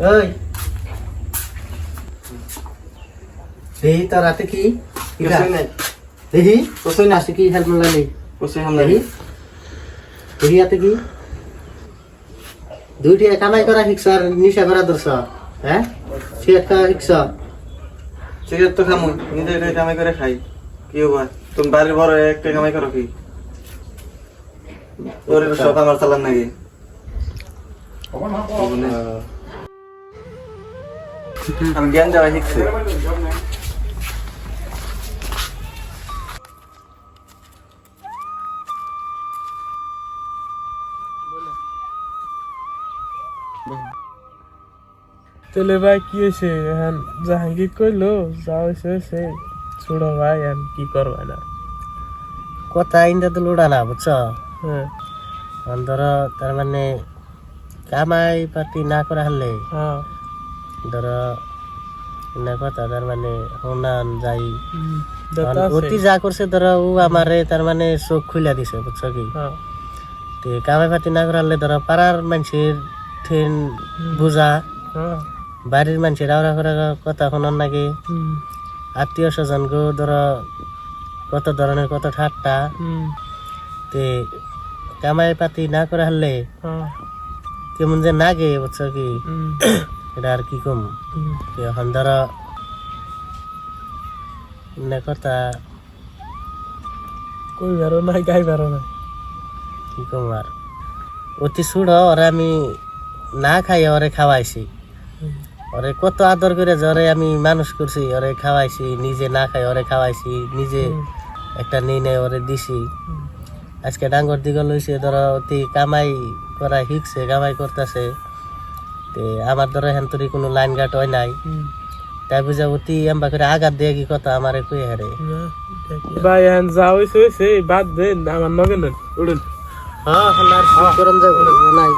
ওই দেহি তার হাতে কি দেহি কোথায় না আসে কি হেলমেট লাগি কোথায় হামলা দেহি হাতে কি দুইটি কামাই করা শিক্ষার নিশা করা দর্শ হ্যাঁ সে একটা শিক্ষা সিগারেট তো খামু নিজে কামাই করে খাই কি হবা তুমি বাড়ির বড় একটা কামাই করো কি তোর সব আমার চালান নাকি আমি জ্ঞান দেওয়া শিখছি তাহলে ভাই কি হয়েছে এখন জাহাঙ্গীর কইলো যা হয়েছে ছোড়ো ভাই এখন কি করবা না কথা ইন্দা তো লোড়া না বুঝছ হ্যাঁ ধরো তার মানে কামাই পাতি না করা হলে হ্যাঁ ধরো না কথা তার মানে হনান যাই দাতা অতি যা করছে ধরো ও আমারে তার মানে চোখ খুলে দিছে বুঝছো কি হ্যাঁ তে কামাই পাতি না করা হলে ধরো পাড়ার মানুষের ঠেন বোঝা হ্যাঁ বাড়ির মানুষের আওড়া করা কথা শোনার নাকি আত্মীয় স্বজন গো ধরো কত ধরনের কত ঠাট্টা তে কামাই পাতি না করা হলে কেমন যে নাগে বুঝছো কি এটা আর কি কম এখন ধরো কথা কই বেরো নাই গাই বেরো নাই কি কম আর অতি ছুড়ো ওরে আমি না খাই ওরে খাওয়াইছি ওরে কত আদর করে ওরে আমি মানুষ করছি ওরে খাওয়াইছি নিজে না খাই ওরে খাওয়াইছি নিজে একটা নিয়ে ওরে দিছি আজকে ডাঙ্গর দিকে লইছে ধরো অতি কামাই করা শিখছে কামাই করতেছে তে আমার ধরো হেন্তরি কোনো লাইন গাট হয় নাই তাই বুঝা অতি এমবা করে আঘাত দিয়ে কি কথা আমারে কই হারে ভাই এখন যা হয়েছে বাদ দেন আমার নগে নেন উড়ুন হ্যাঁ করম যাবো নাই